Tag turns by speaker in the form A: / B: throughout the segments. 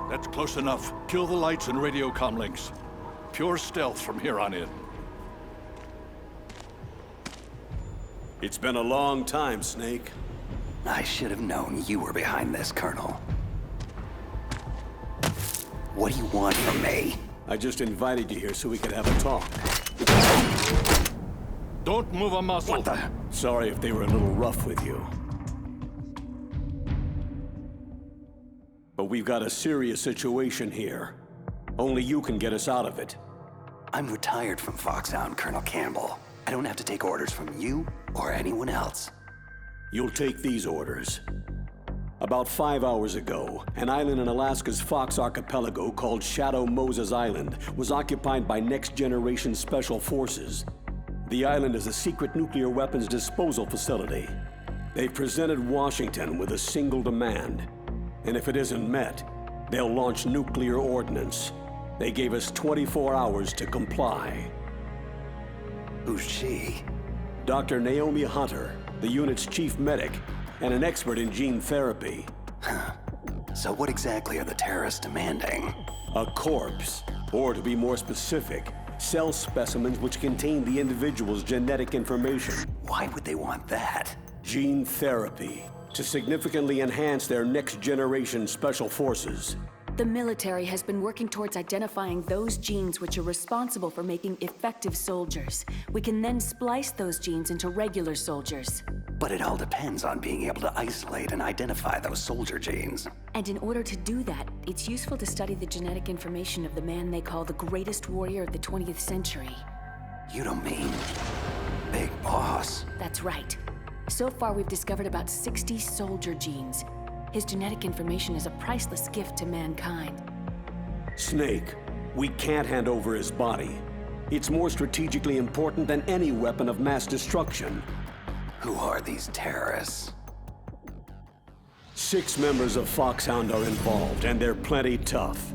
A: That's close enough. Kill the lights and radio comm links. Pure stealth from here on in.
B: It's been a long time, Snake.
C: I should have known you were behind this, Colonel. What do you want from me?
B: I just invited you here so we could have a talk.
A: Don't move a muscle.
C: What the?
B: Sorry if they were a little rough with you. But we've got a serious situation here. Only you can get us out of it.
C: I'm retired from Foxhound, Colonel Campbell. I don't have to take orders from you or anyone else.
B: You'll take these orders. About 5 hours ago, an island in Alaska's Fox Archipelago called Shadow Moses Island was occupied by next-generation special forces. The island is a secret nuclear weapons disposal facility. They've presented Washington with a single demand, and if it isn't met, they'll launch nuclear ordnance. They gave us 24 hours to comply.
C: Who's she?
B: Dr. Naomi Hunter, the unit's chief medic, and an expert in gene therapy.
C: So what exactly are the terrorists demanding?
B: A corpse, or to be more specific, cell specimens which contain the individual's genetic information.
C: Why would they want that?
B: Gene therapy, to significantly enhance their next-generation special forces.
D: The military has been working towards identifying those genes which are responsible for making effective soldiers. We can then splice those genes into regular soldiers.
C: But it all depends on being able to isolate and identify those soldier genes.
D: And in order to do that, it's useful to study the genetic information of the man they call the greatest warrior of the 20th century.
C: You don't mean Big Boss?
D: That's right. So far, we've discovered about 60 soldier genes. His genetic information is a priceless gift to mankind.
B: Snake, we can't hand over his body. It's more strategically important than any weapon of mass destruction.
C: Who are these terrorists?
B: 6 members of Foxhound are involved, and they're plenty tough.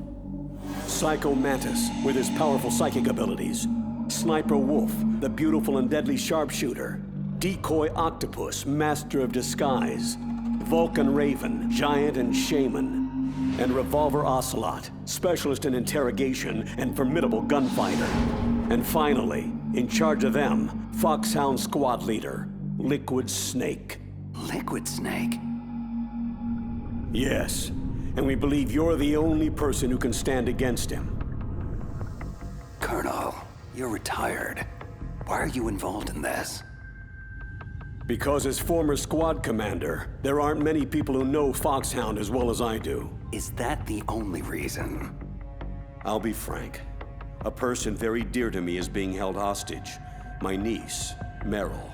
B: Psycho Mantis, with his powerful psychic abilities. Sniper Wolf, the beautiful and deadly sharpshooter. Decoy Octopus, master of disguise. Vulcan Raven, giant and shaman. And Revolver Ocelot, specialist in interrogation and formidable gunfighter. And finally, in charge of them, Foxhound squad leader, Liquid Snake.
C: Liquid Snake?
B: Yes, and we believe you're the only person who can stand against him.
C: Colonel, you're retired. Why are you involved in this?
B: Because as former squad commander, there aren't many people who know Foxhound as well as I do.
C: Is that the only reason?
B: I'll be frank. A person very dear to me is being held hostage. My niece, Meryl.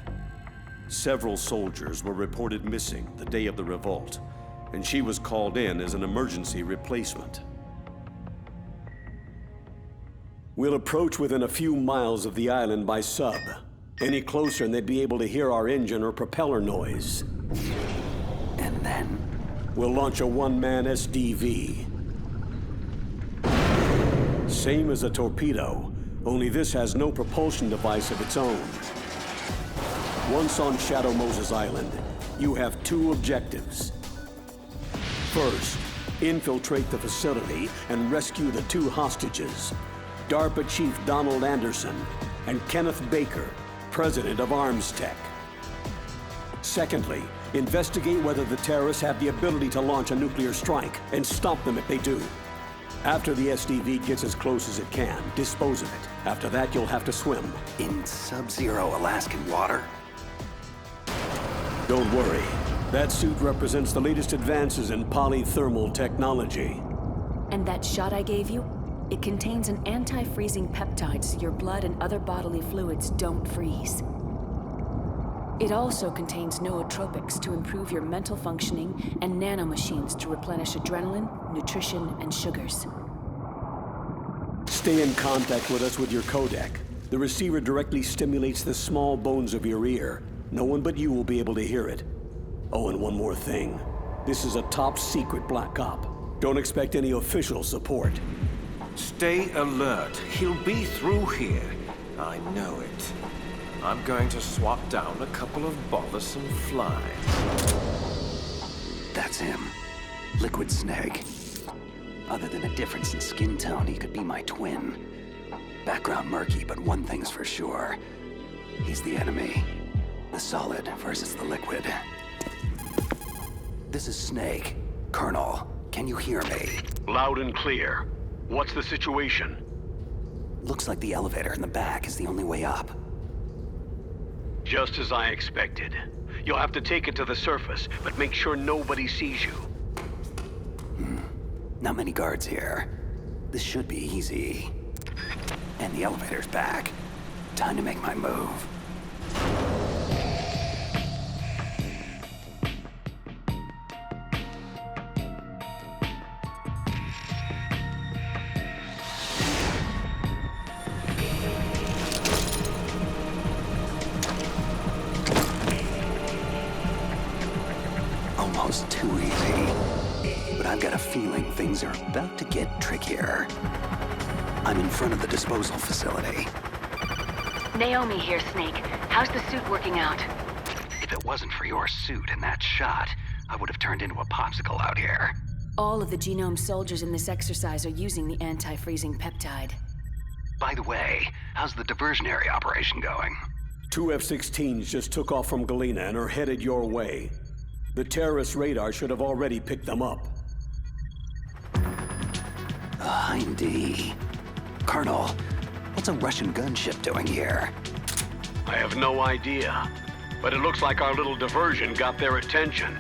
B: Several soldiers were reported missing the day of the revolt, and she was called in as an emergency replacement. We'll approach within a few miles of the island by sub. Any closer and they'd be able to hear our engine or propeller noise.
C: And then?
B: We'll launch a one-man SDV. Same as a torpedo, only this has no propulsion device of its own. Once on Shadow Moses Island, you have 2 objectives. First, infiltrate the facility and rescue the 2 hostages, DARPA Chief Donald Anderson and Kenneth Baker, President of Arms Tech. Secondly, investigate whether the terrorists have the ability to launch a nuclear strike and stop them if they do. After the SDV gets as close as it can, dispose of it. After that, you'll have to swim.
C: In sub-zero Alaskan water?
B: Don't worry. That suit represents the latest advances in polythermal technology.
D: And that shot I gave you? It contains an anti-freezing peptide so your blood and other bodily fluids don't freeze. It also contains nootropics to improve your mental functioning and nanomachines to replenish adrenaline, nutrition, and sugars.
B: Stay in contact with us with your codec. The receiver directly stimulates the small bones of your ear. No one but you will be able to hear it. Oh, and one more thing. This is a top-secret Black Op. Don't expect any official support.
E: Stay alert. He'll be through here. I know it. I'm going to swap down a couple of bothersome flies.
C: That's him. Liquid Snake. Other than a difference in skin tone, he could be my twin. Background murky, but one thing's for sure. He's the enemy. The solid versus the liquid. This is Snake. Colonel, can you hear me?
B: Loud and clear. What's the situation?
C: Looks like the elevator in the back is the only way up.
B: Just as I expected. You'll have to take it to the surface, but make sure nobody sees you.
C: Not many guards here. This should be easy. And the elevator's back. Time to make my move. Almost too easy. But I've got a feeling things are about to get trickier. I'm in front of the disposal facility.
D: Naomi here, Snake. How's the suit working out?
C: If it wasn't for your suit and that shot, I would have turned into a popsicle out here.
D: All of the genome soldiers in this exercise are using the anti-freezing peptide.
C: By the way, how's the diversionary operation going?
B: 2 F-16s just took off from Galena and are headed your way. The terrorist radar should have already picked them up.
C: Hindy. Colonel, what's a Russian gunship doing here?
B: I have no idea, but it looks like our little diversion got their attention.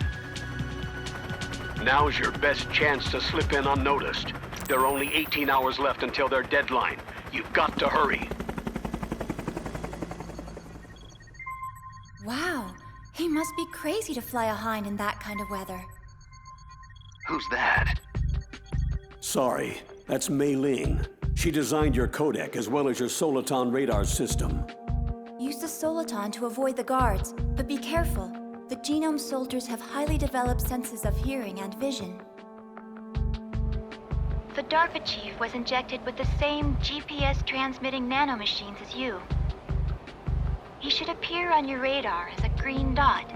B: Now's your best chance to slip in unnoticed. There are only 18 hours left until their deadline. You've got to hurry.
F: Wow, he must be crazy to fly a Hind in that kind of weather.
C: Who's that?
B: Sorry, that's Mei Ling. She designed your codec as well as your Soliton radar system.
F: Use the Soliton to avoid the guards, but be careful. The genome soldiers have highly developed senses of hearing and vision.
G: The DARPA chief was injected with the same GPS-transmitting nanomachines as you. He should appear on your radar as a green dot.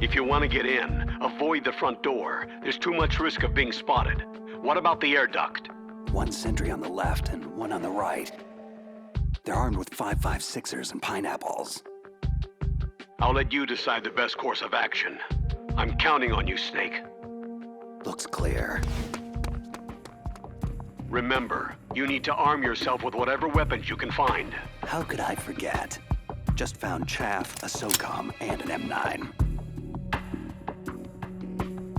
B: If you want to get in, avoid the front door. There's too much risk of being spotted. What about the air duct?
C: One sentry on the left and one on the right. They're armed with 5.56ers and pineapples.
B: I'll let you decide the best course of action. I'm counting on you, Snake.
C: Looks clear.
B: Remember, you need to arm yourself with whatever weapons you can find.
C: How could I forget? Just found chaff, a SOCOM, and an M9.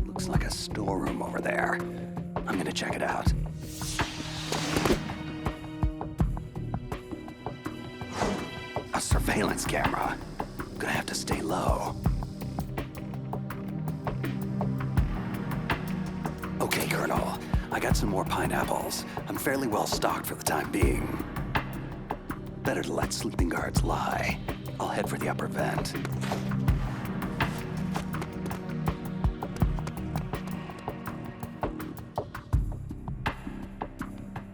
C: Looks like a storeroom over there. I'm gonna check it out. A surveillance camera. Gonna have to stay low. Okay, Colonel. I got some more pineapples. I'm fairly well stocked for the time being. Better to let sleeping guards lie. I'll head for the upper vent.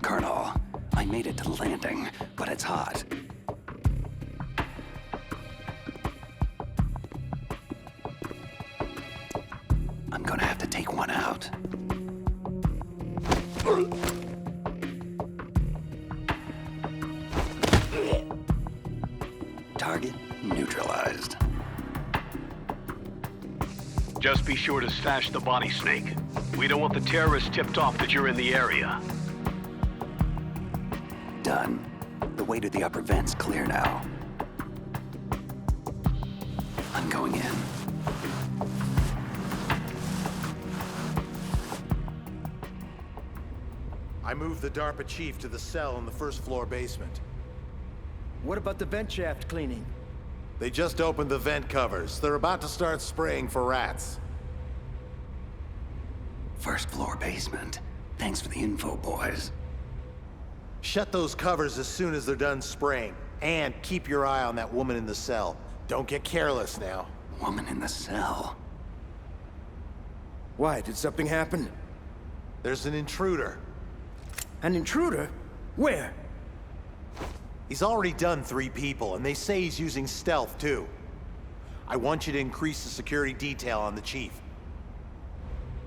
C: Colonel, I made it to the landing, but it's hot. I'm gonna have to take one out. Target neutralized.
B: Just be sure to stash the body, Snake. We don't want the terrorists tipped off that you're in the area.
C: Done. The way to the upper vent's clear now. I'm going in.
H: I moved the DARPA chief to the cell in the first floor basement.
I: What about the vent shaft cleaning?
H: They just opened the vent covers. They're about to start spraying for rats.
C: First floor basement. Thanks for the info, boys.
H: Shut those covers as soon as they're done spraying. And keep your eye on that woman in the cell. Don't get careless now.
C: Woman in the cell.
I: Why, did something happen?
H: There's an intruder.
I: An intruder? Where?
H: He's already done 3 people, and they say he's using stealth, too. I want you to increase the security detail on the chief.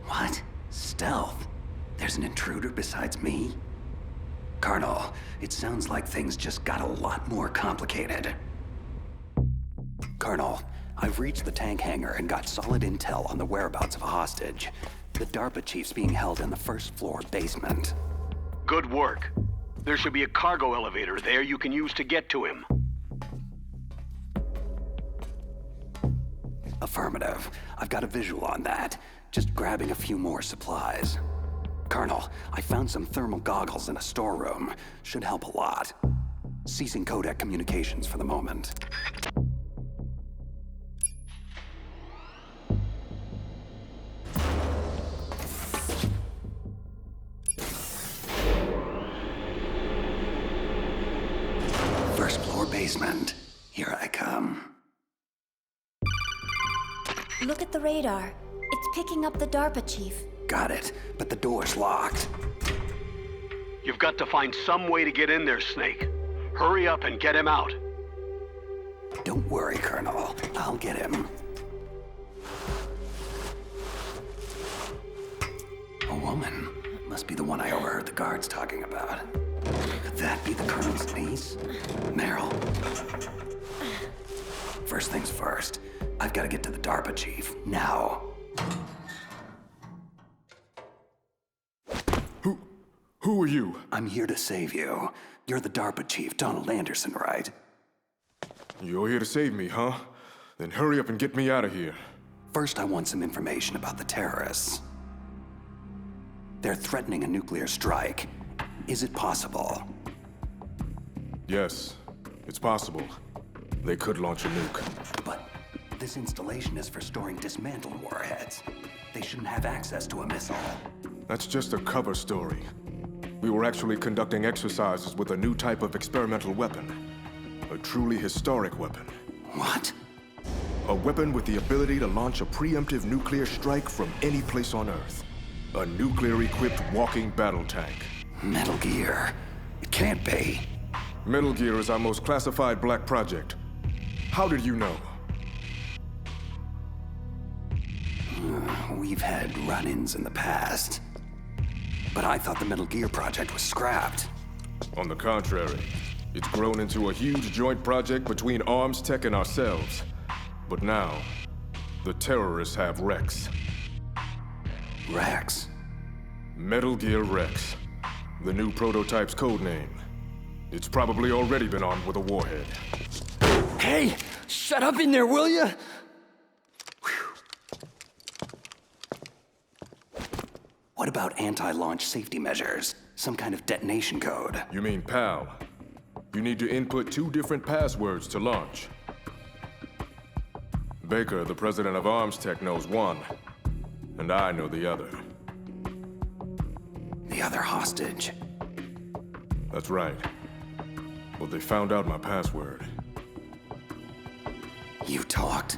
C: What? Stealth? There's an intruder besides me? Colonel, it sounds like things just got a lot more complicated. Colonel, I've reached the tank hangar and got solid intel on the whereabouts of a hostage. The DARPA chief's being held in the first floor basement.
J: Good work. There should be a cargo elevator there you can use to get to him.
C: Affirmative. I've got a visual on that. Just grabbing a few more supplies. Colonel, I found some thermal goggles in a storeroom. Should help a lot. Ceasing codec communications for the moment. First floor basement. Here I come.
F: Look at the radar. It's picking up the DARPA chief.
C: Got it, but the door's locked.
J: You've got to find some way to get in there, Snake. Hurry up and get him out.
C: Don't worry, Colonel. I'll get him. A woman. Must be the one I overheard the guards talking about. Could that be the Colonel's niece? Meryl. First things first. I've got to get to the DARPA chief. Now.
K: Who are you?
C: I'm here to save you. You're the DARPA chief, Donald Anderson, right?
K: You're here to save me, huh? Then hurry up and get me out of here.
C: First, I want some information about the terrorists. They're threatening a nuclear strike. Is it possible?
K: Yes, it's possible. They could launch a nuke.
C: But this installation is for storing dismantled warheads. They shouldn't have access to a missile.
K: That's just a cover story. We were actually conducting exercises with a new type of experimental weapon. A truly historic weapon.
C: What?
K: A weapon with the ability to launch a preemptive nuclear strike from any place on Earth. A nuclear-equipped walking battle tank.
C: Metal Gear. It can't be.
K: Metal Gear is our most classified black project. How did you know?
C: We've had run-ins in the past. But I thought the Metal Gear project was scrapped.
K: On the contrary, it's grown into a huge joint project between Arms Tech and ourselves. But now, the terrorists have Rex.
C: Rex?
K: Metal Gear Rex. The new prototype's codename. It's probably already been armed with a warhead.
I: Hey! Shut up in there, will ya?
C: What about anti-launch safety measures? Some kind of detonation code?
K: You mean PAL? You need to input 2 different passwords to launch. Baker, the president of Arms Tech, knows one, and I know the other.
C: The other hostage?
K: That's right. But they found out my password.
C: You talked?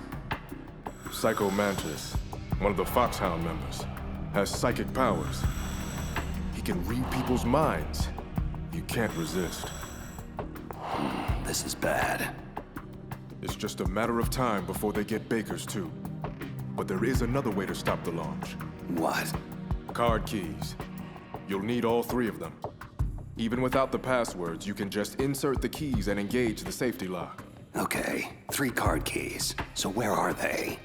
K: Psycho Mantis, one of the Foxhound members, has psychic powers. He can read people's minds. You can't resist.
C: This is bad.
K: It's just a matter of time before they get Baker's too. But there is another way to stop the launch.
C: What?
K: Card keys. You'll need all 3 of them. Even without the passwords, you can just insert the keys and engage the safety lock.
C: Okay, 3 card keys. So where are they?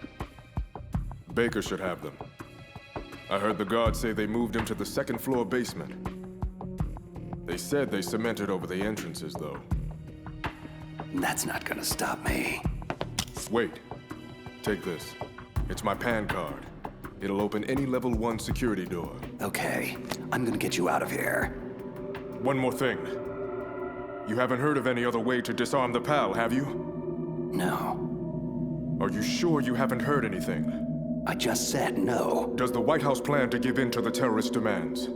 K: Baker should have them. I heard the guards say they moved him to the 2nd floor basement. They said they cemented over the entrances, though.
C: That's not gonna stop me.
K: Wait. Take this. It's my PAN card. It'll open any level 1 security door.
C: Okay, I'm gonna get you out of here.
K: One more thing. You haven't heard of any other way to disarm the PAL, have you?
C: No.
K: Are you sure you haven't heard anything?
C: I just said no.
K: Does the White House plan to give in to the terrorist demands?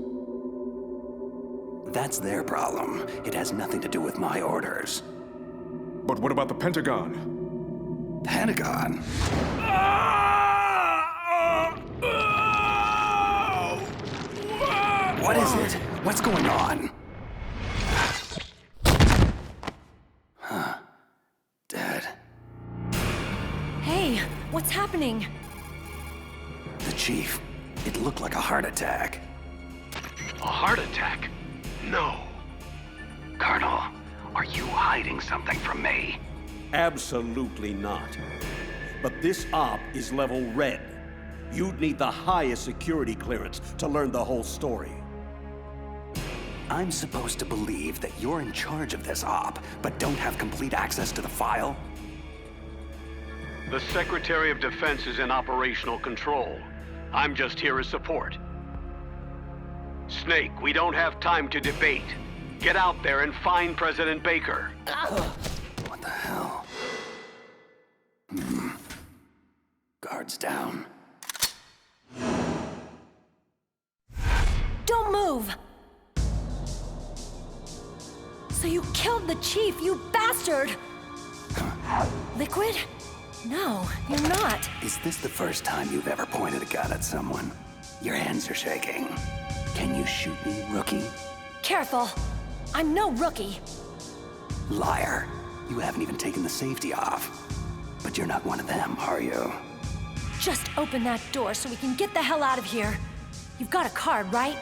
C: That's their problem. It has nothing to do with my orders.
K: But what about the Pentagon?
C: Pentagon? What is it? What's going on? Huh. Dead.
D: Hey, what's happening?
C: The chief. It looked like a heart attack.
J: A heart attack? No.
C: Colonel, are you hiding something from me?
B: Absolutely not. But this op is level red. You'd need the highest security clearance to learn the whole story.
C: I'm supposed to believe that you're in charge of this op, but don't have complete access to the file?
J: The Secretary of Defense is in operational control. I'm just here as support. Snake, we don't have time to debate. Get out there and find President Baker.
C: What the hell? Guards down.
F: Don't move! So you killed the chief, you bastard! Liquid? No, you're not.
C: Is this the first time you've ever pointed a gun at someone? Your hands are shaking. Can you shoot me, rookie?
F: Careful. I'm no rookie.
C: Liar. You haven't even taken the safety off. But you're not one of them, are you?
F: Just open that door so we can get the hell out of here. You've got a card, right?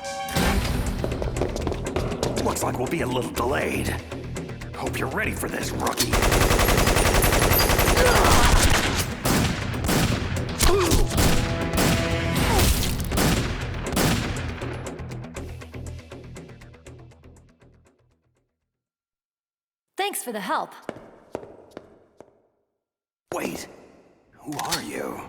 C: Looks like we'll be a little delayed. Hope you're ready for this, rookie.
F: Thanks for the help.
C: Wait, who are you?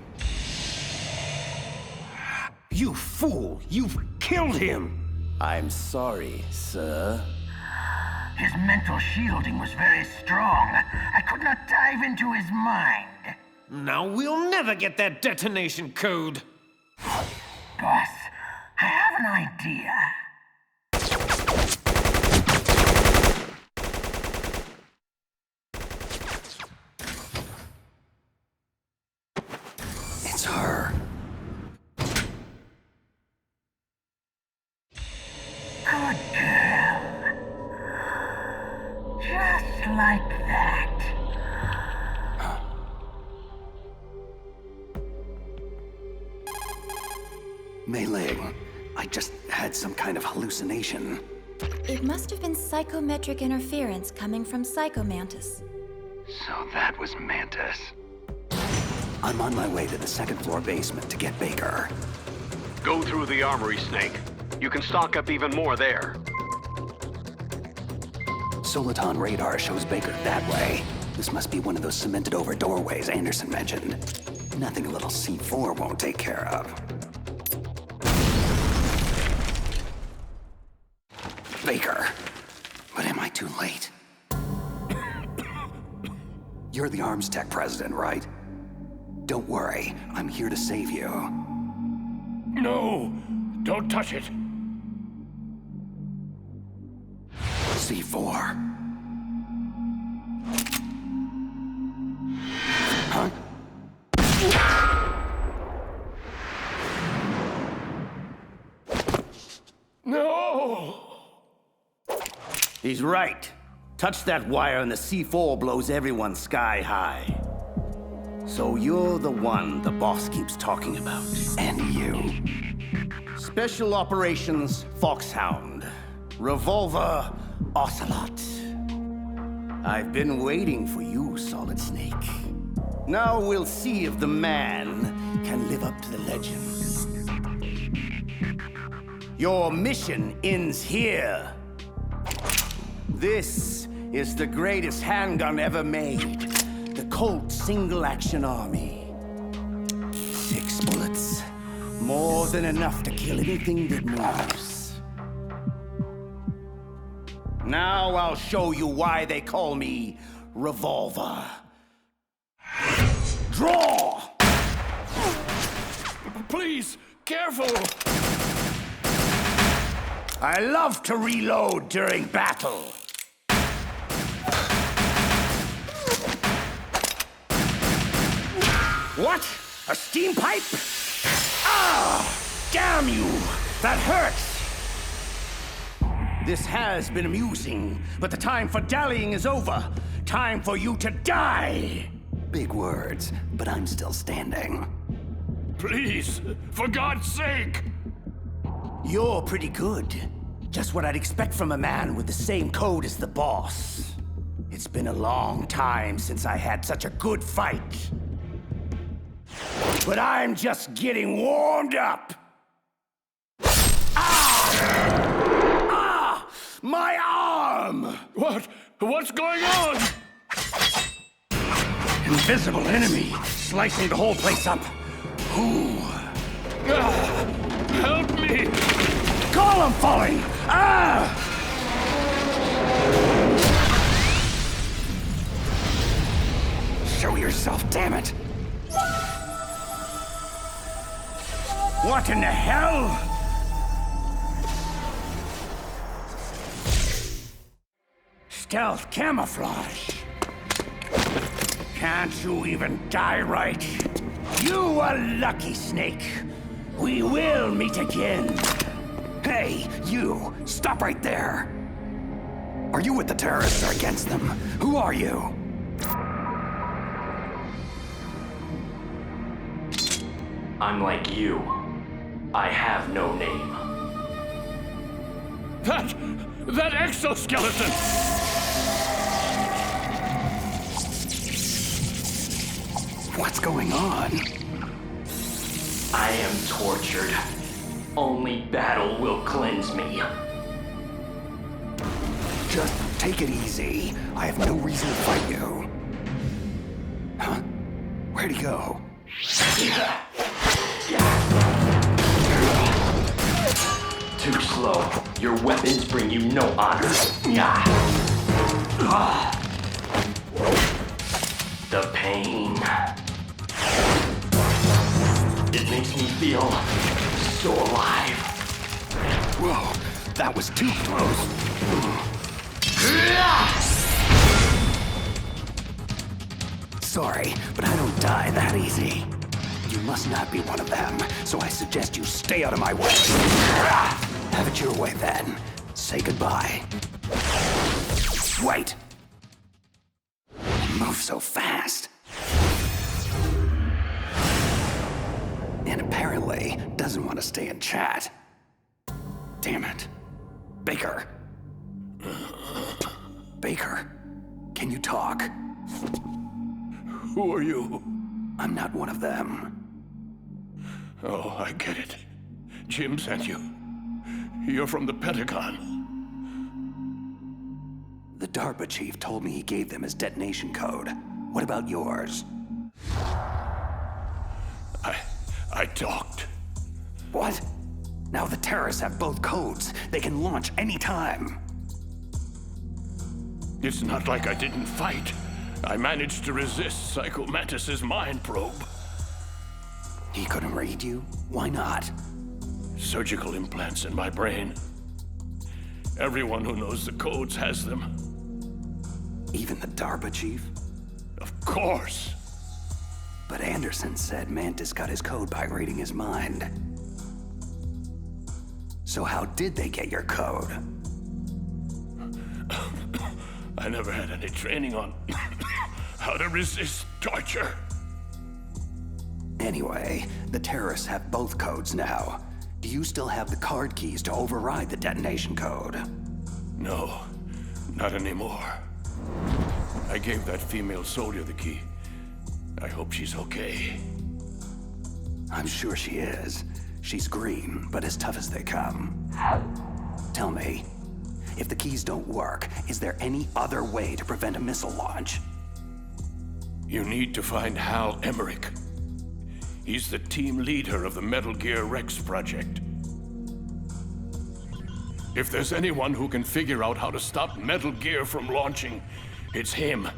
E: You fool! You've killed him!
I: I'm sorry, sir.
L: His mental shielding was very strong. I could not dive into his mind.
E: Now we'll never get that detonation code.
L: Boss, I have an idea.
C: It's her.
L: Good girl. Just like that.
C: Mei Ling, I just had some kind of hallucination.
F: It must have been psychometric interference coming from Psychomantis.
C: So that was Mantis. I'm on my way to the second floor basement to get Baker.
J: Go through the armory, Snake. You can stock up even more there.
C: Soliton radar shows Baker that way. This must be one of those cemented over doorways Anderson mentioned. Nothing a little C4 won't take care of. Baker. But am I too late? You're the arms tech president, right? Don't worry, I'm here to save you.
L: No, don't touch it.
C: C4. Huh?
L: No!
I: He's right. Touch that wire and the C4 blows everyone sky high. So you're the one the boss keeps talking about.
C: And you.
I: Special Operations Foxhound. Revolver Ocelot. I've been waiting for you, Solid Snake. Now we'll see if the man can live up to the legend. Your mission ends here. This is the greatest handgun ever made. The Colt Single Action Army. 6 bullets. More than enough to kill anything that moves. Now I'll show you why they call me Revolver. Draw!
L: Please, careful!
I: I love to reload during battle. What? A steam pipe? Ah! Damn you! That hurts! This has been amusing, but the time for dallying is over. Time for you to die!
C: Big words, but I'm still standing.
A: Please, for God's sake!
I: You're pretty good. Just what I'd expect from a man with the same code as the boss. It's been a long time since I had such a good fight. But I'm just getting warmed up. Ah! My arm!
A: What's going on?
I: Invisible enemy, slicing the whole place up. Ooh.
A: Help me!
I: Column falling! Ah!
C: Show yourself, damn it!
I: What in the hell? Stealth camouflage. Can't you even die right? You a lucky snake. We will meet again.
C: Hey, you! Stop right there! Are you with the terrorists or against them? Who are you?
M: I'm like you. I have no name.
A: That exoskeleton!
C: What's going on?
M: I am tortured. Only battle will cleanse me.
C: Just take it easy. I have no reason to fight you. Huh? Where'd he go?
M: Too slow. Your weapons bring you no honor. The pain. It makes me feel so alive.
C: Whoa, that was too close. Sorry, but I don't die that easy. You must not be one of them, so I suggest you stay out of my way. Have it your way then. Say goodbye. Wait! Move so fast. And apparently doesn't want to stay and chat. Damn it. Baker. Baker, can you talk?
A: Who are you?
C: I'm not one of them.
A: Oh, I get it. Jim sent you. You're from the Pentagon.
C: The DARPA chief told me he gave them his detonation code. What about yours?
A: I talked.
C: What? Now the terrorists have both codes. They can launch any time.
A: It's not like I didn't fight. I managed to resist Psycho Mantis's mind probe.
C: He couldn't read you? Why not?
A: Surgical implants in my brain. Everyone who knows the codes has them.
C: Even the DARPA chief?
A: Of course.
C: But Anderson said Mantis got his code by reading his mind. So how did they get your code?
A: I never had any training on how to resist torture.
C: Anyway, the terrorists have both codes now. Do you still have the card keys to override the detonation code?
A: No, not anymore. I gave that female soldier the key. I hope she's okay.
C: I'm sure she is. She's green, but as tough as they come. Tell me, if the keys don't work, is there any other way to prevent a missile launch?
A: You need to find Hal Emmerich. He's the team leader of the Metal Gear Rex project. If there's anyone who can figure out how to stop Metal Gear from launching, it's him.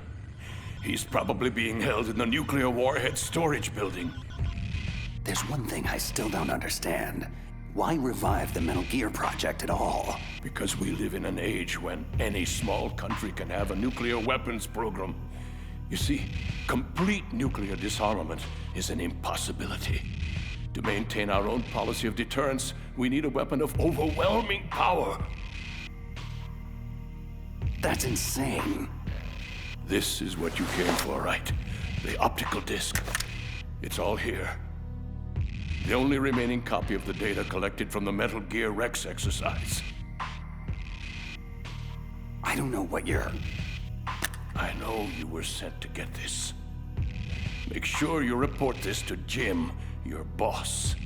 A: He's probably being held in the nuclear warhead storage building.
C: There's one thing I still don't understand. Why revive the Metal Gear project at all?
A: Because we live in an age when any small country can have a nuclear weapons program. You see, complete nuclear disarmament is an impossibility. To maintain our own policy of deterrence, we need a weapon of overwhelming power.
C: That's insane.
A: This is what you came for, right? The optical disc. It's all here. The only remaining copy of the data collected from the Metal Gear Rex exercise.
C: I don't know what you're...
A: I know you were sent to get this. Make sure you report this to Jim, your boss.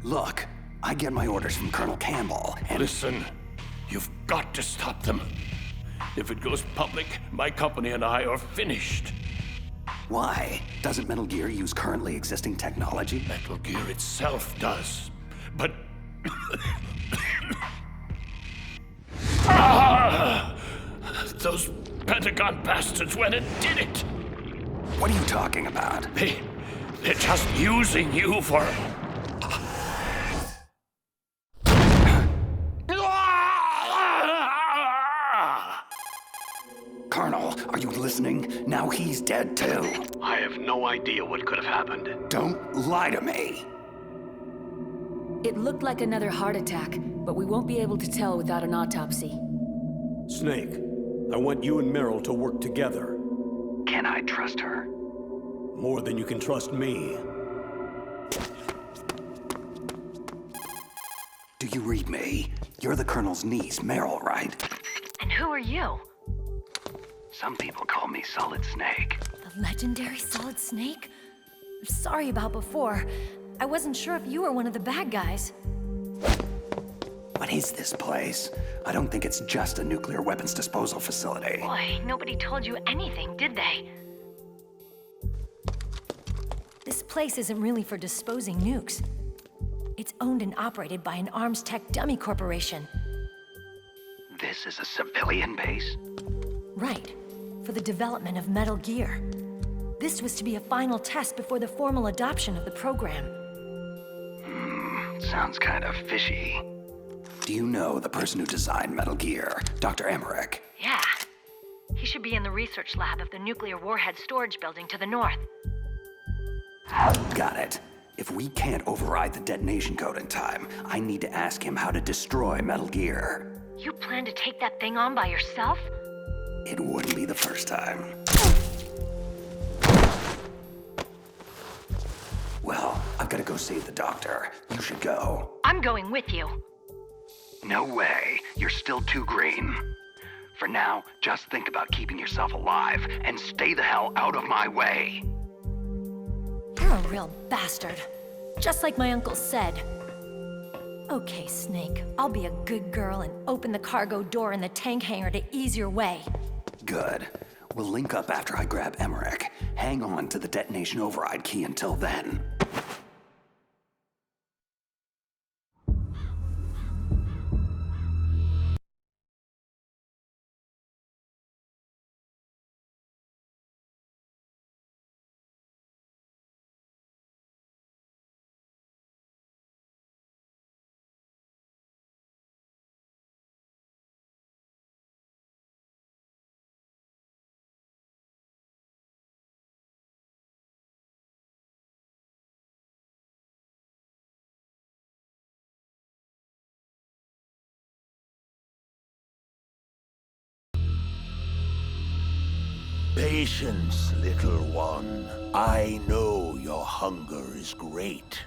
C: Look, I get my orders from Colonel Campbell, and...
A: Listen, you've got to stop them. If it goes public, my company and I are finished.
C: Why? Doesn't Metal Gear use currently existing technology?
A: Metal Gear itself does, but... Those Pentagon bastards went and did it!
C: What are you talking about?
A: They're just using you for...
C: Colonel, are you listening? Now he's dead too.
J: I have no idea what could have happened.
C: Don't lie to me.
D: It looked like another heart attack, but we won't be able to tell without an autopsy.
B: Snake, I want you and Meryl to work together.
C: Can I trust her?
B: More than you can trust me.
C: Do you read me? You're the Colonel's niece, Meryl, right?
G: And who are you?
C: Some people call me Solid Snake.
N: The legendary Solid Snake? I'm sorry about before. I wasn't sure if you were one of the bad guys.
C: What is this place? I don't think it's just a nuclear weapons disposal facility.
G: Boy, nobody told you anything, did they?
N: This place isn't really for disposing nukes. It's owned and operated by an arms tech dummy corporation.
C: This is a civilian base?
N: Right. For the development of Metal Gear. This was to be a final test before the formal adoption of the program.
C: Sounds kind of fishy. Do you know the person who designed Metal Gear, Dr. Emmerich?
G: Yeah. He should be in the research lab of the nuclear warhead storage building to the north.
C: Got it. If we can't override the detonation code in time, I need to ask him how to destroy Metal Gear.
G: You plan to take that thing on by yourself?
C: It wouldn't be the first time. Well, I've got to go save the doctor. You should go.
G: I'm going with you.
C: No way. You're still too green. For now, just think about keeping yourself alive and stay the hell out of my way.
N: You're a real bastard. Just like my uncle said. Okay, Snake. I'll be a good girl and open the cargo door in the tank hangar to ease your way.
C: Good. We'll link up after I grab Emmerich. Hang on to the detonation override key until then.
O: Patience, little one. I know your hunger is great.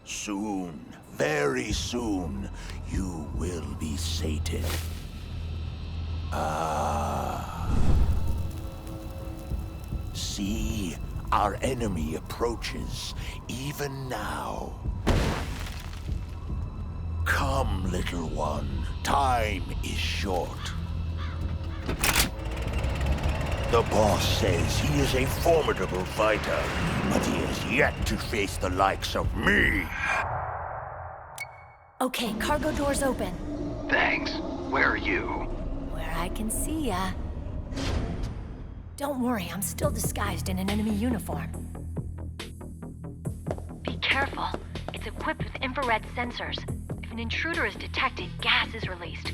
O: Soon, very soon, you will be sated. See, our enemy approaches, even now. Come, little one. Time is short. The boss says he is a formidable fighter, but he has yet to face the likes of me.
N: Okay, cargo door's open.
C: Thanks. Where are you?
N: Where I can see ya. Don't worry, I'm still disguised in an enemy uniform.
G: Be careful. It's equipped with infrared sensors. If an intruder is detected, gas is released.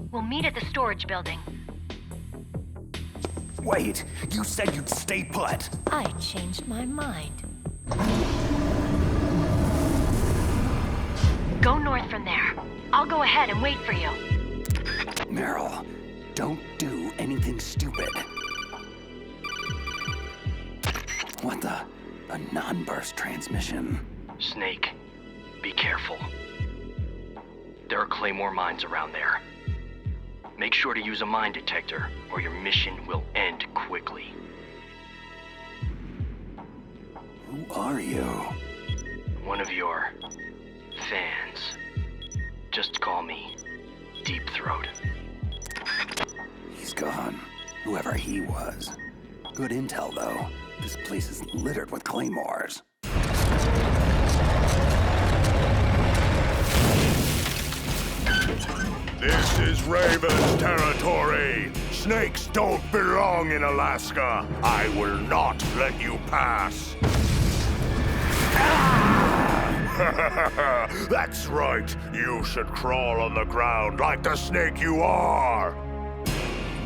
G: We'll meet at the storage building.
C: Wait, you said you'd stay put.
N: I changed my mind.
G: Go north from there. I'll go ahead and wait for you.
C: Meryl, don't do anything stupid. What the? A non-burst transmission.
M: Snake, be careful. There are Claymore mines around there. Make sure to use a mine detector, or your mission will end quickly.
C: Who are you?
M: One of your fans. Just call me Deep Throat.
C: He's gone. Whoever he was. Good intel, though. This place is littered with claymores.
O: This is Raven's territory. Snakes don't belong in Alaska. I will not let you pass. That's right. You should crawl on the ground like the snake you are.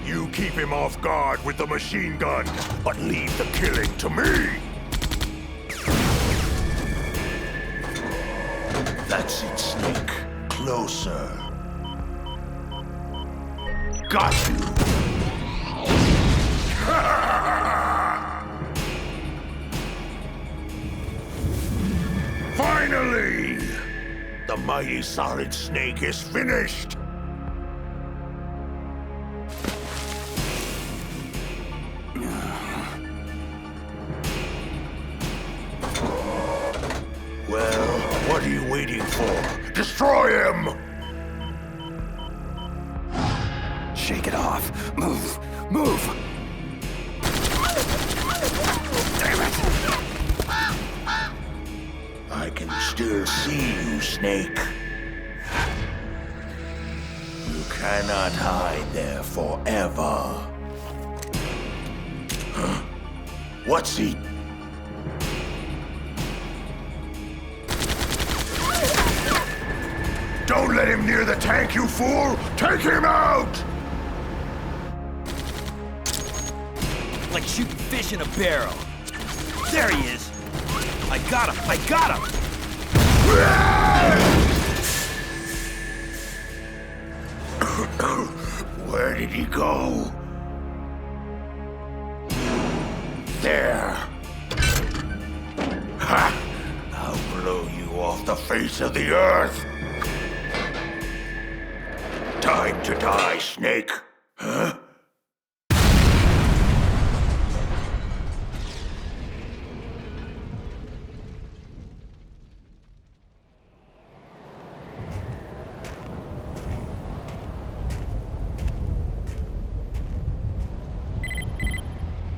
O: You keep him off guard with the machine gun, but leave the killing to me. That's it, Snake. Closer. Got you! Finally! The mighty Solid Snake is finished! Well, what are you waiting for? Destroy him!
C: Shake it off. Move! Move! Damn it!
O: I can still see you, Snake. You cannot hide there forever. Huh? What's he? Don't let him near the tank, you fool! Take him out!
P: Like shooting fish in a barrel. There he is. I got him! I got him!
O: Where did he go? There. Ha! I'll blow you off the face of the earth. Time to die, Snake. Huh?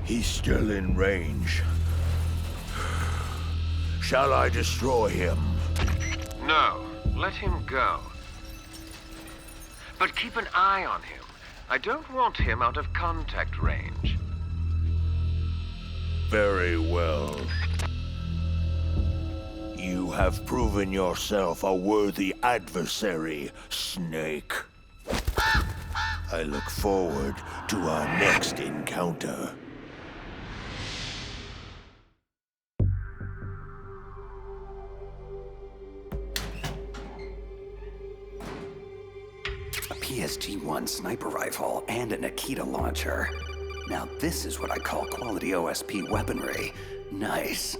O: He's still in range. Shall I destroy him?
E: No, let him go. But keep an eye on him. I don't want him out of contact range.
O: Very well. You have proven yourself a worthy adversary, Snake. I look forward to our next encounter.
C: PST-1 sniper rifle and a Nikita launcher. Now this is what I call quality OSP weaponry. Nice.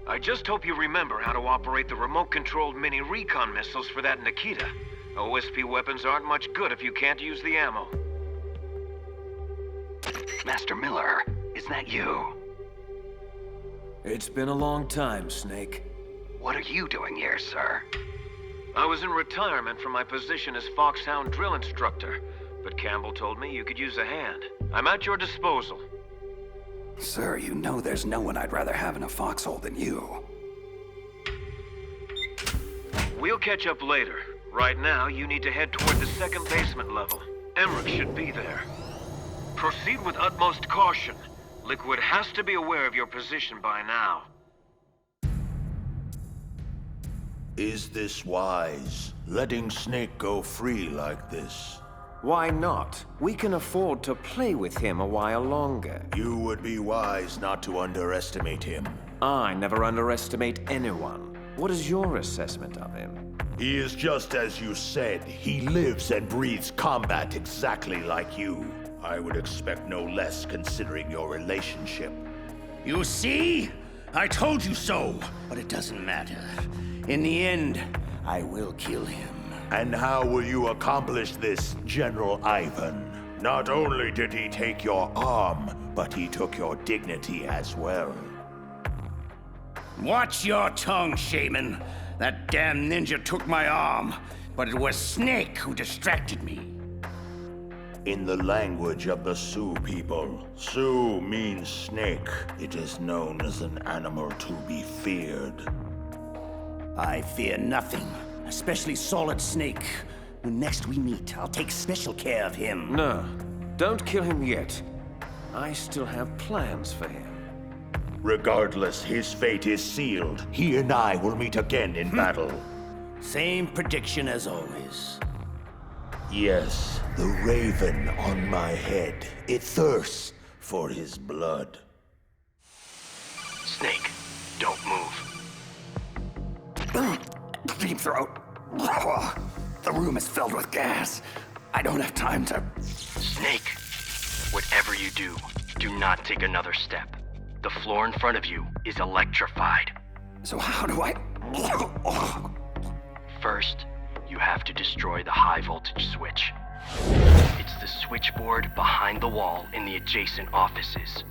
E: I just hope you remember how to operate the remote-controlled mini recon missiles for that Nikita. OSP weapons aren't much good if you can't use the ammo.
C: Master Miller, is that you?
E: It's been a long time, Snake.
C: What are you doing here, sir?
E: I was in retirement from my position as Foxhound drill instructor, but Campbell told me you could use a hand. I'm at your disposal.
C: Sir, you know there's no one I'd rather have in a foxhole than you.
E: We'll catch up later. Right now, you need to head toward the second basement level. Emmerich should be there. Proceed with utmost caution. Liquid has to be aware of your position by now.
O: Is this wise? Letting Snake go free like this?
E: Why not? We can afford to play with him a while longer.
O: You would be wise not to underestimate him.
E: I never underestimate anyone. What is your assessment of him?
O: He is just as you said. He lives and breathes combat exactly like you. I would expect no less considering your relationship.
I: You see? I told you so, but it doesn't matter. In the end, I will kill him.
O: And how will you accomplish this, General Ivan? Not only did he take your arm, but he took your dignity as well.
I: Watch your tongue, Shaman. That damn ninja took my arm, but it was Snake who distracted me.
O: In the language of the Sioux people, Sioux means snake. It is known as an animal to be feared.
I: I fear nothing, especially Solid Snake. When next we meet, I'll take special care of him.
Q: No, don't kill him yet. I still have plans for him.
O: Regardless, his fate is sealed. He and I will meet again in battle.
I: Same prediction as always.
O: Yes, the raven on my head. It thirsts for his blood.
M: Snake, don't move.
C: Deep throat. The room is filled with gas. I don't have time to...
M: Snake, whatever you do, do not take another step. The floor in front of you is electrified.
C: So how do I...
M: First, you have to destroy the high voltage switch. It's the switchboard behind the wall in the adjacent offices.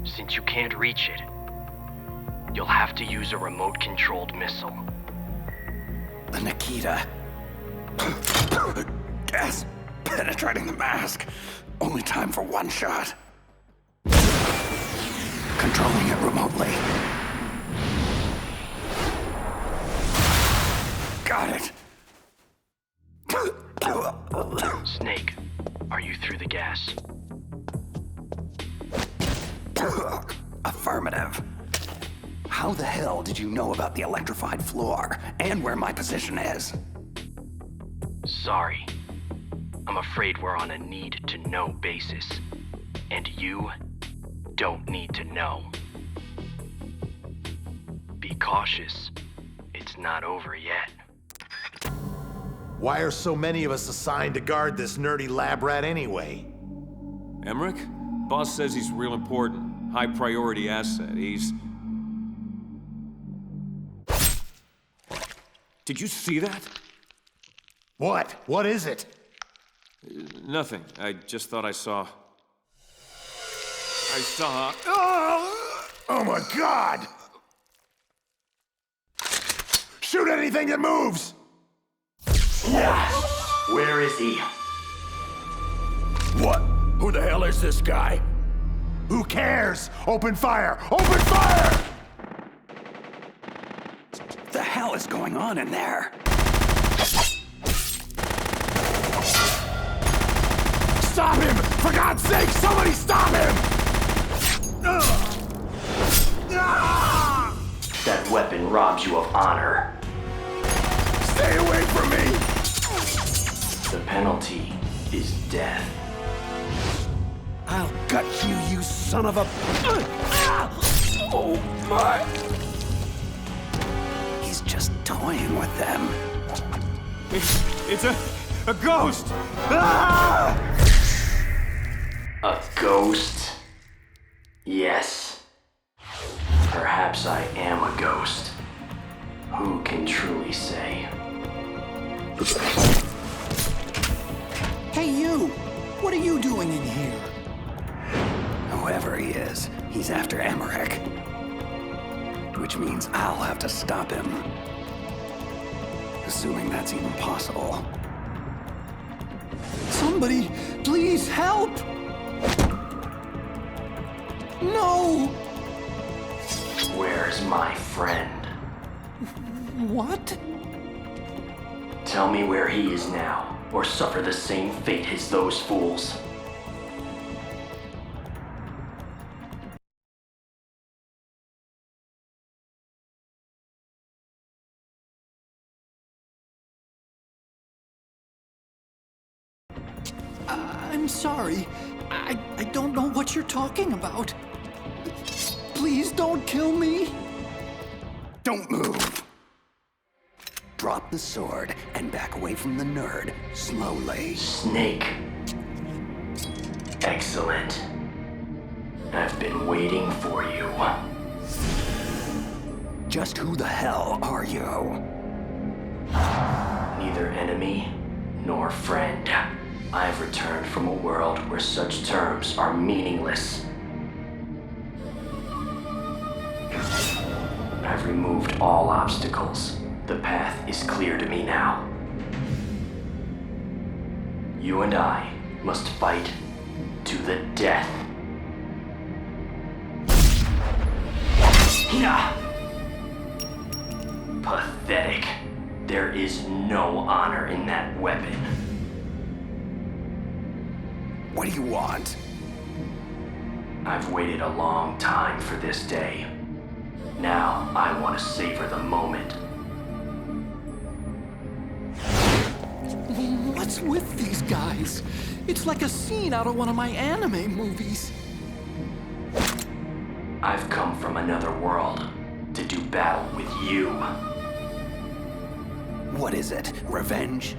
M: Since you can't reach it, you'll have to use a remote-controlled missile.
C: The Nikita. Gas penetrating the mask. Only time for one shot. Controlling it remotely. Got it.
M: Snake, are you through the gas?
C: Affirmative. How the hell did you know about the electrified floor and where my position is?
M: Sorry. I'm afraid we're on a need-to-know basis. And you don't need to know. Be cautious. It's not over yet.
H: Why are so many of us assigned to guard this nerdy lab rat anyway?
Q: Emmerich? Boss says he's real important. High priority asset. He's... Did you see that?
H: What? What is it?
Q: Nothing. I just thought I saw...
H: Oh my God! Shoot anything that moves!
M: Yes! Where is he?
O: What? Who the hell is this guy?
H: Who cares? Open fire! Open fire!
C: The hell is going on in there?
H: Stop him! For God's sake, somebody stop him!
M: That weapon robs you of honor.
H: Stay away from me!
M: The penalty is death.
B: I'll gut you, you son of a... Oh, my...
C: He's just toying with them.
Q: It's a ghost!
M: A ghost? Yes. Perhaps I am a ghost. Who can truly say?
R: Hey, you! What are you doing in here?
C: Whoever he is, he's after Emmerich. Which means I'll have to stop him. Assuming that's even possible.
R: Somebody, please help! No!
M: Where's my friend?
R: What?
M: Tell me where he is now, or suffer the same fate as those fools.
R: I'm sorry. I don't know what you're talking about. Please don't kill me.
C: Don't move. Drop the sword and back away from the nerd slowly.
M: Snake. Excellent. I've been waiting for you.
C: Just who the hell are you?
M: Neither enemy nor friend. I've returned from a world where such terms are meaningless. I've removed all obstacles. The path is clear to me now. You and I must fight to the death. Yeah. Pathetic. There is no honor in that weapon.
C: What do you want?
M: I've waited a long time for this day. Now I want to savor the moment.
R: What's with these guys? It's like a scene out of one of my anime movies.
M: I've come from another world to do battle with you.
C: What is it? Revenge?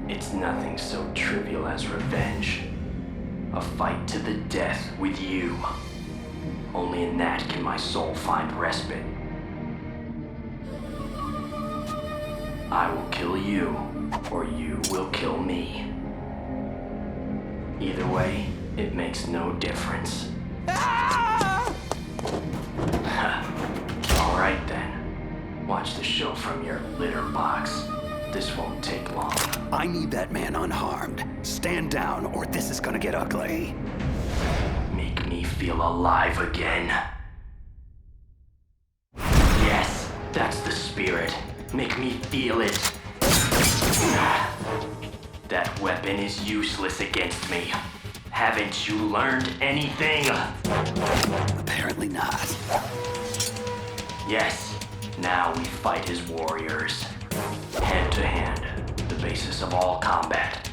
M: It's nothing so trivial as revenge. A fight to the death with you. Only in that can my soul find respite. I will kill you, or you will kill me. Either way, it makes no difference. All right then. Watch the show from your litter box. This won't take long.
C: I need that man unharmed. Stand down, or this is gonna get ugly.
M: Make me feel alive again. Yes, that's the spirit. Make me feel it. That weapon is useless against me. Haven't you learned anything?
C: Apparently not.
M: Yes, now we fight as warriors. Hand to hand, the basis of all combat.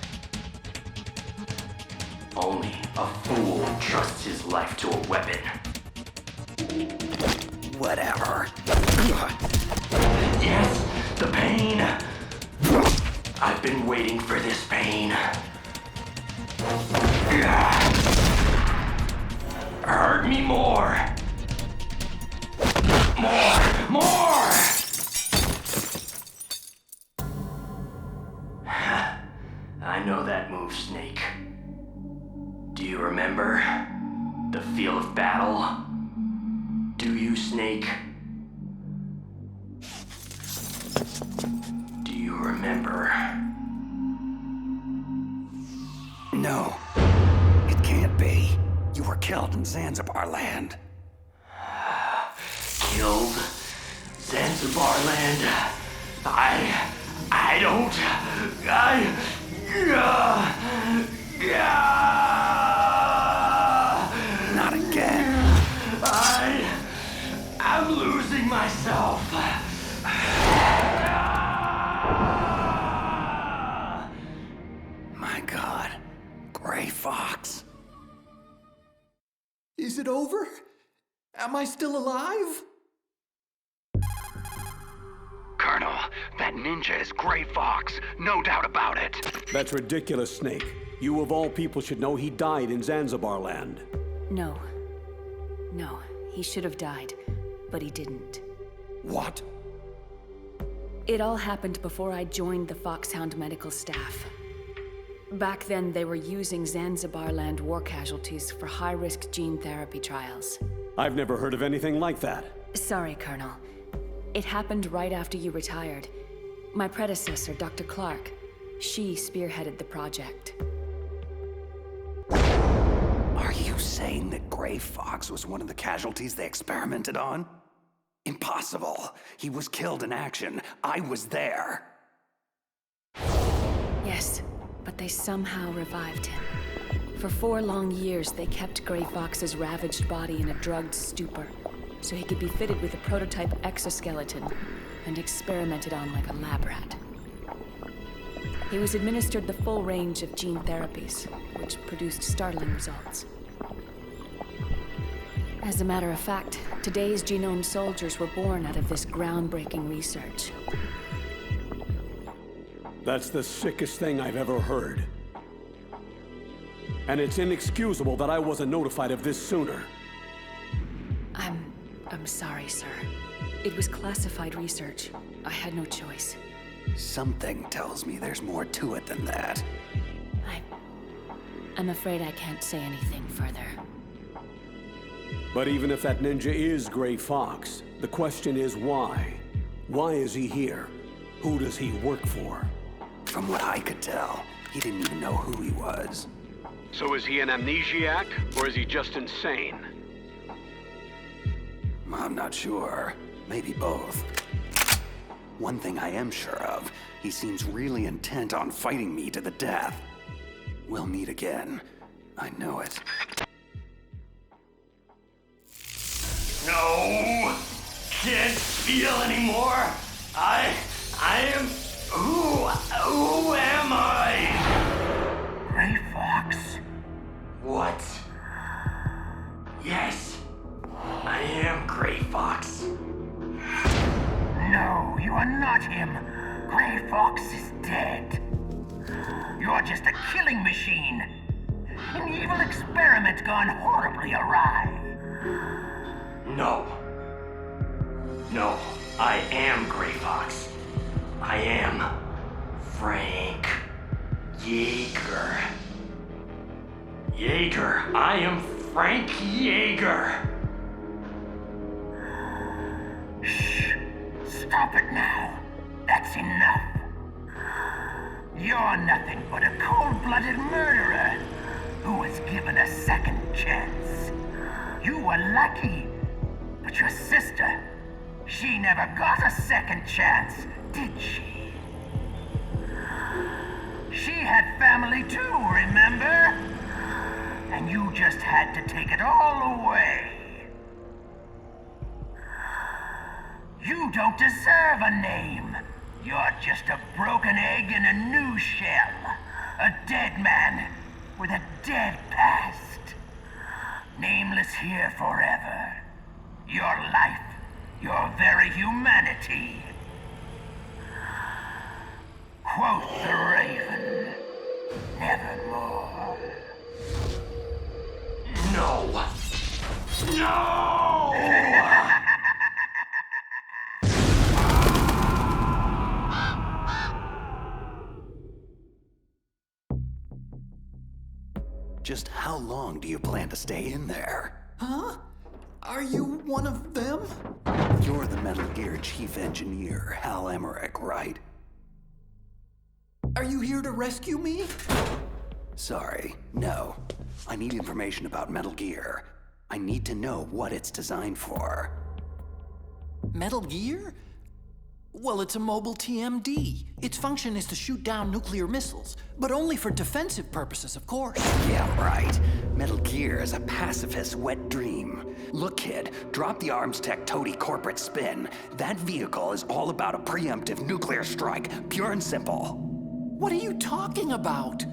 M: Only a fool trusts his life to a weapon.
C: Whatever.
M: Yes, the pain. I've been waiting for this pain. Hurt me more. More! I know that move, Snake. Do you remember? The feel of battle? Do you, Snake? Do you remember?
C: No. It can't be. You were killed in Zanzibar land.
M: Killed? Zanzibar land? I don't...
C: Not again.
M: I'm losing myself.
C: My God. Gray Fox.
R: Is it over? Am I still alive?
L: Colonel, that ninja is Gray Fox. No doubt about it.
B: That's ridiculous, Snake. You of all people should know he died in Zanzibar land.
D: No. No, he should have died, but he didn't.
C: What?
D: It all happened before I joined the Foxhound medical staff. Back then, they were using Zanzibar land war casualties for high-risk gene therapy trials.
B: I've never heard of anything like that.
D: Sorry, Colonel. It happened right after you retired. My predecessor, Dr. Clark, she spearheaded the project.
C: Are you saying that Gray Fox was one of the casualties they experimented on? Impossible. He was killed in action. I was there.
D: Yes, but they somehow revived him. For 4 long years, they kept Gray Fox's ravaged body in a drugged stupor, so he could be fitted with a prototype exoskeleton and experimented on like a lab rat. He was administered the full range of gene therapies, which produced startling results. As a matter of fact, today's genome soldiers were born out of this groundbreaking research.
B: That's the sickest thing I've ever heard. And it's inexcusable that I wasn't notified of this sooner.
D: I'm sorry, sir. It was classified research. I had no choice.
C: Something tells me there's more to it than that.
D: I'm afraid I can't say anything further.
B: But even if that ninja is Gray Fox, the question is why? Why is he here? Who does he work for?
C: From what I could tell, he didn't even know who he was.
J: So is he an amnesiac, or is he just insane?
C: I'm not sure. Maybe both. One thing I am sure of, he seems really intent on fighting me to the death. We'll meet again. I know it.
S: No! Can't feel anymore! I am... Who am I?
L: Gray Fox.
S: What? Yes, I am Gray Fox.
L: No, you are not him. Gray Fox is dead. You're just a killing machine. An evil experiment gone horribly awry.
S: No. No, I am Gray Fox. I am Frank Yeager. Yeager. I am Frank Yeager.
L: Shh. Stop it now. That's enough. You're nothing but a cold-blooded murderer who was given a second chance. You were lucky, but your sister, she never got a second chance, did she? She had family too, remember? And you just had to take it all away. You don't deserve a name. You're just a broken egg in a new shell. A dead man with a dead past. Nameless here forever. Your life, your very humanity. Quoth the raven, nevermore.
S: No! No!
C: Just how long do you plan to stay in there?
R: Huh? Are you one of them?
C: You're the Metal Gear chief engineer, Hal Emmerich, right?
R: Are you here to rescue me?
C: Sorry, no. I need information about Metal Gear. I need to know what it's designed for.
R: Metal Gear? Well, it's a mobile TMD. Its function is to shoot down nuclear missiles, but only for defensive purposes, of course.
C: Yeah, right. Metal Gear is a pacifist wet dream. Look, kid, drop the arms tech toady corporate spin. That vehicle is all about a preemptive nuclear strike, pure and simple.
R: What are you talking about?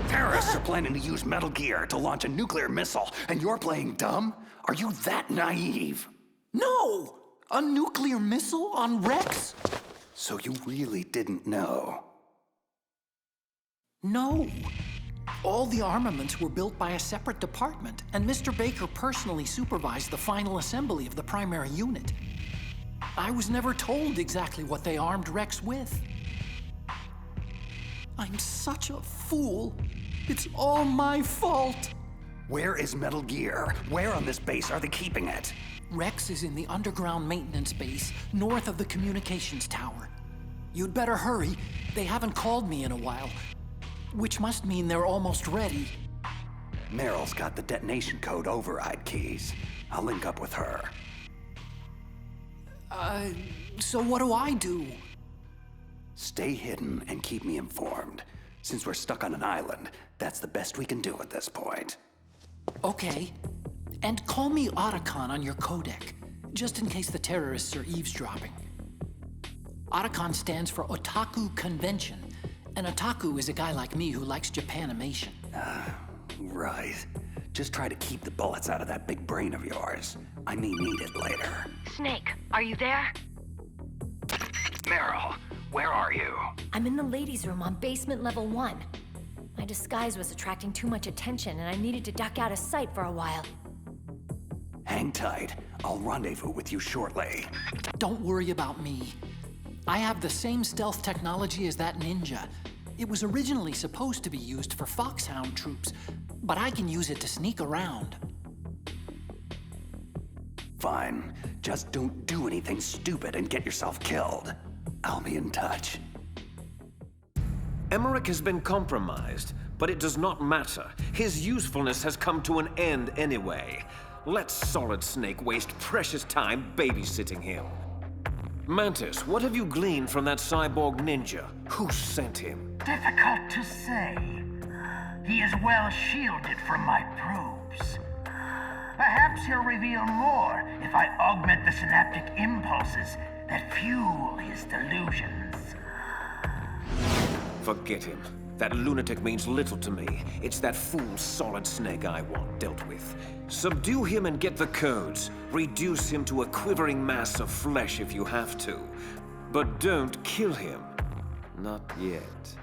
C: Terrorists are planning to use Metal Gear to launch a nuclear missile, and you're playing dumb? Are you that naive?
R: No! A nuclear missile on Rex?
C: So you really didn't know?
R: No. All the armaments were built by a separate department, and Mr. Baker personally supervised the final assembly of the primary unit. I was never told exactly what they armed Rex with. I'm such a fool. It's all my fault.
C: Where is Metal Gear? Where on this base are they keeping it?
R: Rex is in the underground maintenance base, north of the communications tower. You'd better hurry. They haven't called me in a while. Which must mean they're almost ready.
C: Meryl's got the detonation code override keys. I'll link up with her.
R: So what do I do?
C: Stay hidden and keep me informed. Since we're stuck on an island, that's the best we can do at this point.
R: Okay. And call me Otacon on your codec, just in case the terrorists are eavesdropping. Otacon stands for Otaku Convention, and Otaku is a guy like me who likes Japanimation.
C: Right. Just try to keep the bullets out of that big brain of yours. I may need it later.
G: Snake, are you there?
C: Meryl, where are you?
N: I'm in the ladies' room on basement level 1. My disguise was attracting too much attention, and I needed to duck out of sight for a while.
C: Hang tight. I'll rendezvous with you shortly.
R: Don't worry about me. I have the same stealth technology as that ninja. It was originally supposed to be used for foxhound troops, but I can use it to sneak around.
C: Fine. Just don't do anything stupid and get yourself killed. I'll be in touch.
E: Emmerich has been compromised, but it does not matter. His usefulness has come to an end anyway. Let Solid Snake waste precious time babysitting him. Mantis, what have you gleaned from that cyborg ninja? Who sent him?
L: Difficult to say. He is well shielded from my probes. Perhaps he'll reveal more if I augment the synaptic impulses that fuel his delusions.
E: Forget him. That lunatic means little to me. It's that fool Solid Snake I want dealt with. Subdue him and get the codes. Reduce him to a quivering mass of flesh if you have to. But don't kill him. Not yet.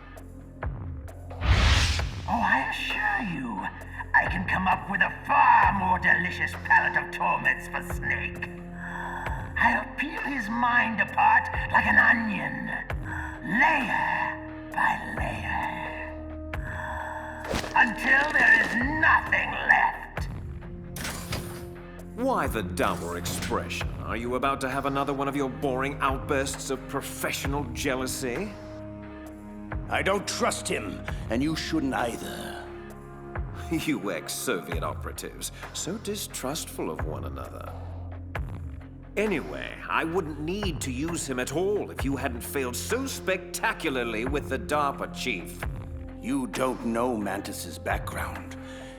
L: Oh, I assure you, I can come up with a far more delicious palette of torments for Snake. I'll peel his mind apart like an onion, layer by layer, until there is nothing left.
E: Why the dour expression? Are you about to have another one of your boring outbursts of professional jealousy?
I: I don't trust him, and you shouldn't either.
E: You ex-Soviet operatives, so distrustful of one another. Anyway, I wouldn't need to use him at all if you hadn't failed so spectacularly with the DARPA chief.
I: You don't know Mantis's background.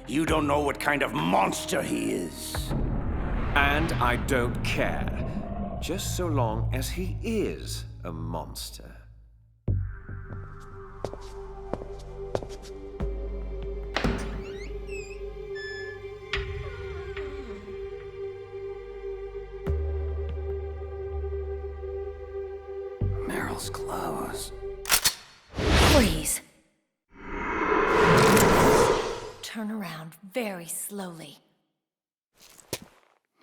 I: You don't know what kind of monster he is.
E: And I don't care. Just so long as he is a monster.
C: Meryl's clothes.
N: Please. Turn around very slowly.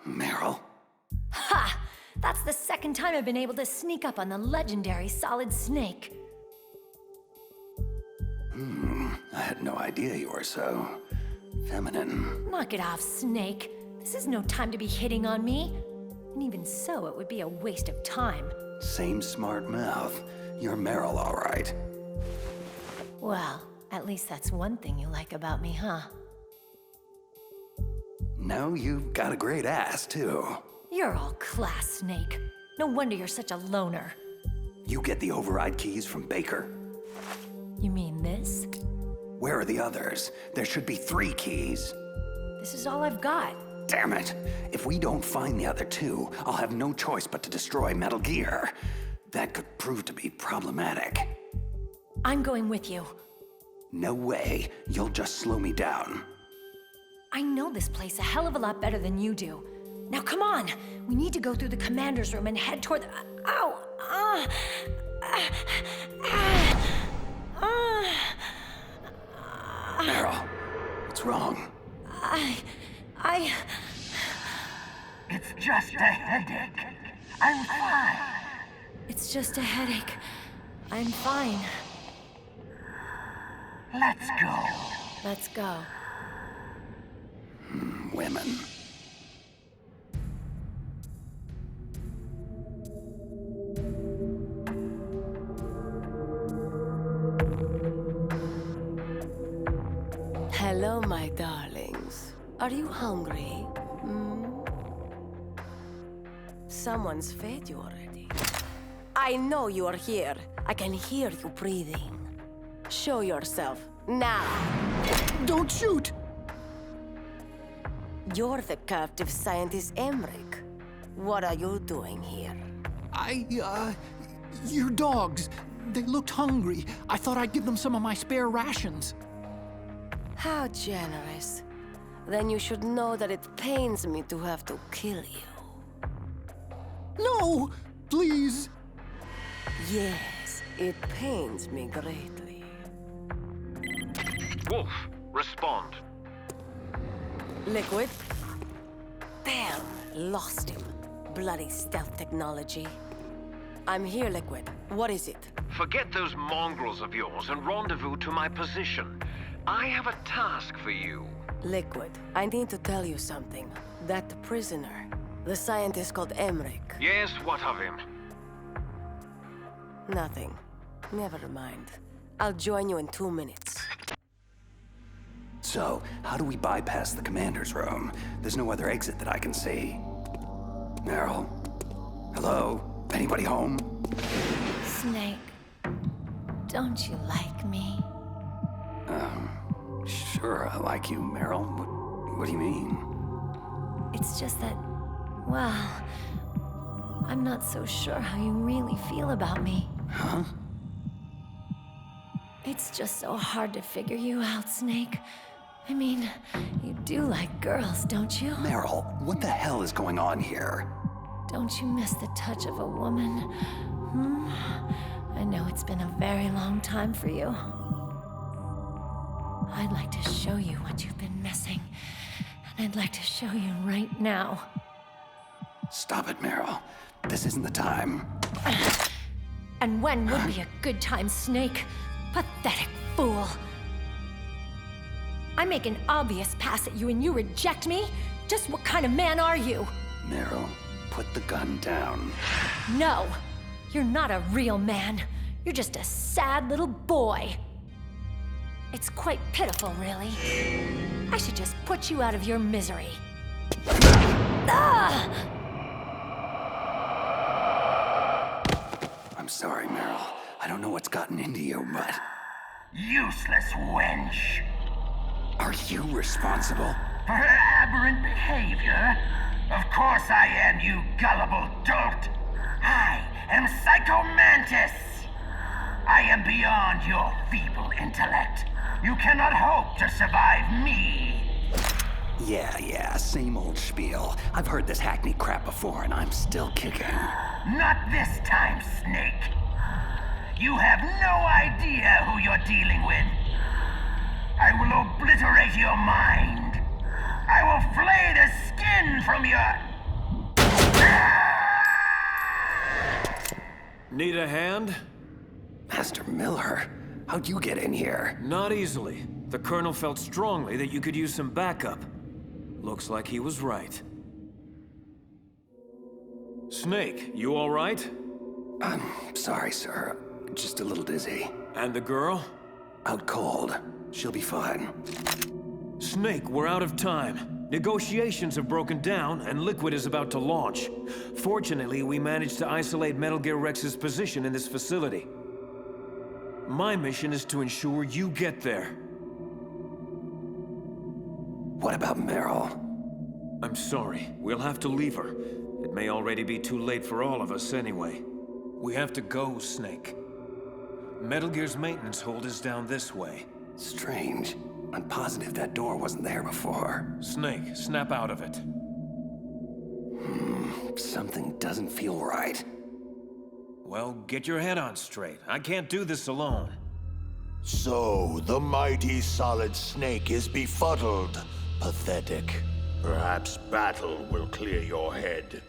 C: Meryl?
N: Ha! That's the second time I've been able to sneak up on the legendary Solid Snake.
C: I had no idea you were so feminine.
N: Knock it off, Snake. This is no time to be hitting on me. And even so, it would be a waste of time.
C: Same smart mouth. You're Meryl, all right.
N: Well, at least that's one thing you like about me, huh?
C: No, you've got a great ass, too.
N: You're all class, Snake. No wonder you're such a loner.
C: You get the override keys from Baker.
N: You mean this?
C: Where are the others? There should be 3 keys.
N: This is all I've got.
C: Damn it! If we don't find the other 2, I'll have no choice but to destroy Metal Gear. That could prove to be problematic.
N: I'm going with you.
C: No way. You'll just slow me down.
N: I know this place a hell of a lot better than you do. Now come on! We need to go through the commander's room and head toward the... Ow!
C: Meryl, what's wrong?
L: It's just a headache. I'm fine.
N: It's just a headache. I'm fine.
L: Let's go.
N: Let's go.
C: Women.
T: Hello, my darlings. Are you hungry? Someone's fed you already. I know you are here. I can hear you breathing. Show yourself, now.
R: Don't shoot!
T: You're the captive scientist Emmerich. What are you doing here?
R: Your dogs. They looked hungry. I thought I'd give them some of my spare rations.
T: How generous. Then you should know that it pains me to have to kill you.
R: No! Please!
T: Yes, it pains me greatly.
E: Wolf, respond.
T: Liquid? Damn, lost him. Bloody stealth technology. I'm here, Liquid. What is it?
E: Forget those mongrels of yours and rendezvous to my position. I have a task for you.
T: Liquid, I need to tell you something. That prisoner, the scientist called Emmerich.
E: Yes, what of him?
T: Nothing. Never mind. I'll join you in 2 minutes.
C: So, how do we bypass the commander's room? There's no other exit that I can see. Meryl? Hello? Anybody home?
N: Snake, don't you like me?
C: Sure, I like you, Meryl. What do you mean?
N: It's just that, well, I'm not so sure how you really feel about me.
C: Huh?
N: It's just so hard to figure you out, Snake. I mean, you do like girls, don't you?
C: Meryl, what the hell is going on here?
N: Don't you miss the touch of a woman? Hmm? I know it's been a very long time for you. I'd like to show you what you've been missing. And I'd like to show you right now.
C: Stop it, Meryl. This isn't the time.
N: And when would be a good time, Snake? Pathetic fool. I make an obvious pass at you and you reject me? Just what kind of man are you?
C: Meryl, put the gun down.
N: No, you're not a real man. You're just a sad little boy. It's quite pitiful, really. I should just put you out of your misery. Ah!
C: I'm sorry, Meryl. I don't know what's gotten into you, but...
L: Useless wench.
C: Are you responsible?
L: For her aberrant behavior? Of course I am, you gullible dolt. I am Psycho Mantis. I am beyond your feeble intellect. You cannot hope to survive me.
C: Yeah, same old spiel. I've heard this hackneyed crap before, and I'm still kicking.
L: Not this time, Snake. You have no idea who you're dealing with. I will obliterate your mind. I will flay the skin from your...
Q: Need a hand?
C: Master Miller, how'd you get in here?
Q: Not easily. The Colonel felt strongly that you could use some backup. Looks like he was right. Snake, you all right?
C: I'm sorry, sir. Just a little dizzy.
Q: And the girl?
C: Out cold. She'll be fine.
Q: Snake, we're out of time. Negotiations have broken down, and Liquid is about to launch. Fortunately, we managed to isolate Metal Gear Rex's position in this facility. My mission is to ensure you get there.
C: What about Meryl?
Q: I'm sorry. We'll have to leave her. It may already be too late for all of us anyway. We have to go, Snake. Metal Gear's maintenance hold is down this way.
C: Strange. I'm positive that door wasn't there before.
Q: Snake, snap out of it.
C: Something doesn't feel right.
Q: Well, get your head on straight. I can't do this alone.
O: So, the mighty Solid Snake is befuddled. Pathetic. Perhaps battle will clear your head.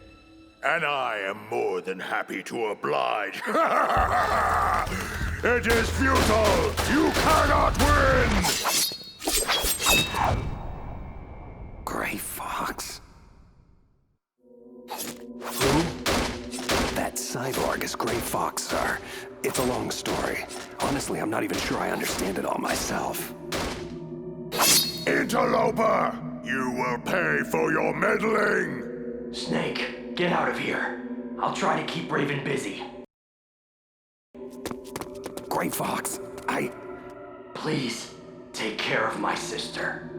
O: And I am more than happy to oblige. It is futile! You cannot win!
C: Gray Fox?
O: Who?
C: That cyborg is Gray Fox, sir. It's a long story. Honestly, I'm not even sure I understand it all myself.
O: Interloper! You will pay for your meddling!
S: Snake, get out of here. I'll try to keep Raven busy.
C: Gray Fox,
S: Please, take care of my sister.